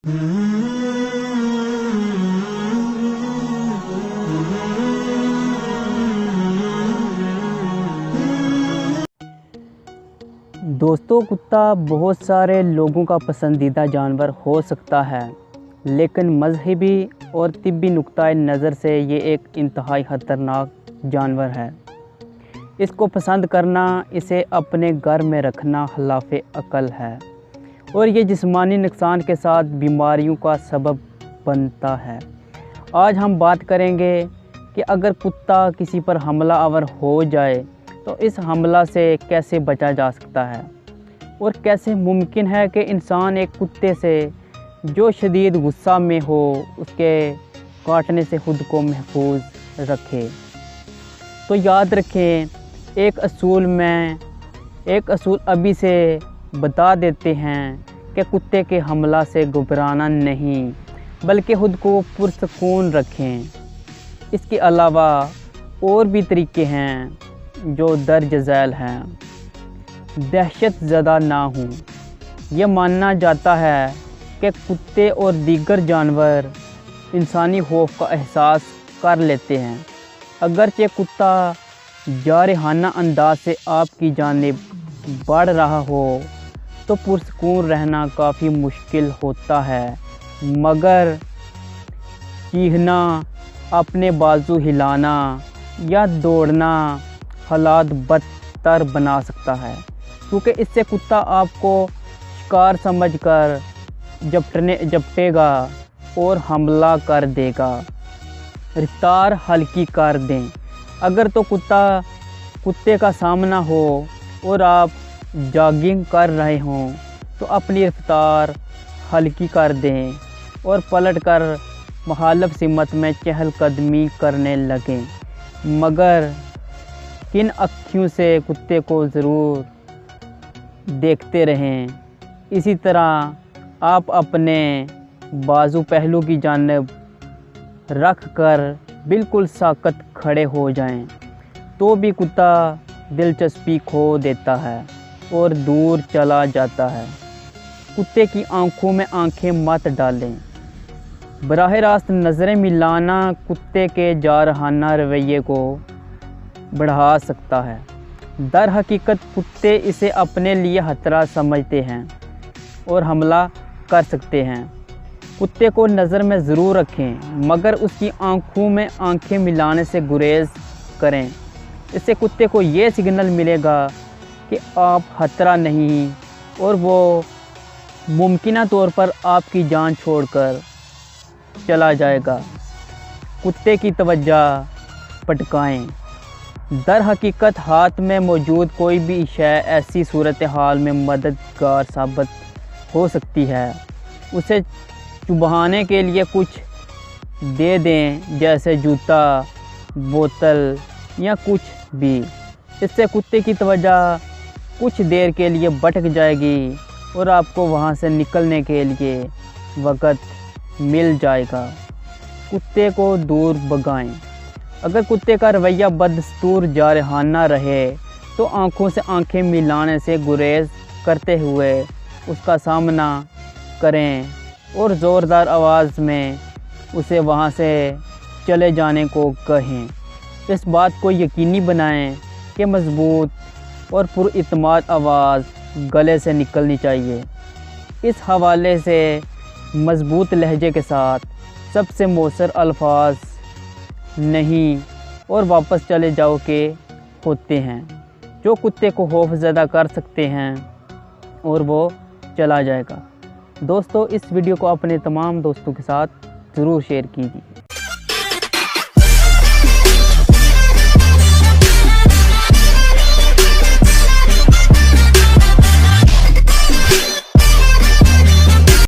दोस्तों, कुत्ता बहुत सारे लोगों का पसंदीदा जानवर हो सकता है, लेकिन मज़हबी और तिब्बी नुक्ता नज़र से ये एक इंतहाई ख़तरनाक जानवर है। इसको पसंद करना, इसे अपने घर में रखना खिलाफ़ अक़ल है और ये जिस्मानी नुकसान के साथ बीमारियों का सबब बनता है। आज हम बात करेंगे कि अगर कुत्ता किसी पर हमलावर हो जाए तो इस हमला से कैसे बचा जा सकता है और कैसे मुमकिन है कि इंसान एक कुत्ते से जो शदीद गुस्सा में हो उसके काटने से ख़ुद को महफूज रखे। तो याद रखें, एक असूल अभी से बता देते हैं कि कुत्ते के हमला से घबराना नहीं, बल्कि ख़ुद को पुरसकून रखें। इसके अलावा और भी तरीके हैं जो दर्ज झैल हैं। दहशत ज़दा ना हो। यह माना जाता है कि कुत्ते और दीगर जानवर इंसानी खौफ का एहसास कर लेते हैं। अगरचे कुत्ता जारहाना अंदाज से आपकी जानिब बढ़ रहा हो तो पुरसकून रहना काफ़ी मुश्किल होता है, मगर चीखना, अपने बाजू हिलाना या दौड़ना हालात बदतर बना सकता है, क्योंकि इससे कुत्ता आपको शिकार समझकर झपटेगा और हमला कर देगा। रफ्तार हल्की कर दें। अगर तो कुत्ते का सामना हो और आप जॉगिंग कर रहे हों तो अपनी रफ्तार हल्की कर दें और पलटकर मुखालिफ सिमत में चहलकदमी करने लगें, मगर किन अँखों से कुत्ते को ज़रूर देखते रहें। इसी तरह आप अपने बाजू पहलू की जानिब रख कर बिल्कुल साकत खड़े हो जाएं, तो भी कुत्ता दिलचस्पी खो देता है और दूर चला जाता है। कुत्ते की आंखों में आंखें मत डालें। बराह रास्त नज़रें मिलाना कुत्ते के जारहाना रवैये को बढ़ा सकता है। दर हकीकत कुत्ते इसे अपने लिए खतरा समझते हैं और हमला कर सकते हैं। कुत्ते को नज़र में ज़रूर रखें, मगर उसकी आंखों में आंखें मिलाने से गुरेज करें। इससे कुत्ते को ये सिग्नल मिलेगा कि आप खतरा नहीं और वो मुमकिना तौर पर आपकी जान छोड़कर चला जाएगा। कुत्ते की तवज्जो भटकाएं। दर हकीकत हाथ में मौजूद कोई भी शय ऐसी सूरत हाल में मददगार साबित हो सकती है। उसे चुभाने के लिए कुछ दे दें, जैसे जूता, बोतल या कुछ भी। इससे कुत्ते की तवज्जो कुछ देर के लिए भटक जाएगी और आपको वहां से निकलने के लिए वक़्त मिल जाएगा। कुत्ते को दूर भगाएं। अगर कुत्ते का रवैया बदस्तूर जारहाना रहे तो आंखों से आंखें मिलाने से गुरेज करते हुए उसका सामना करें और ज़ोरदार आवाज़ में उसे वहां से चले जाने को कहें। इस बात को यकीनी बनाएं कि मज़बूत और पुरइत्माद आवाज़ गले से निकलनी चाहिए। इस हवाले से मज़बूत लहजे के साथ सबसे मौसर अल्फाज नहीं और वापस चले जाओ के होते हैं, जो कुत्ते को खौफज़दा कर सकते हैं और वो चला जाएगा। दोस्तों, इस वीडियो को अपने तमाम दोस्तों के साथ ज़रूर शेयर कीजिए।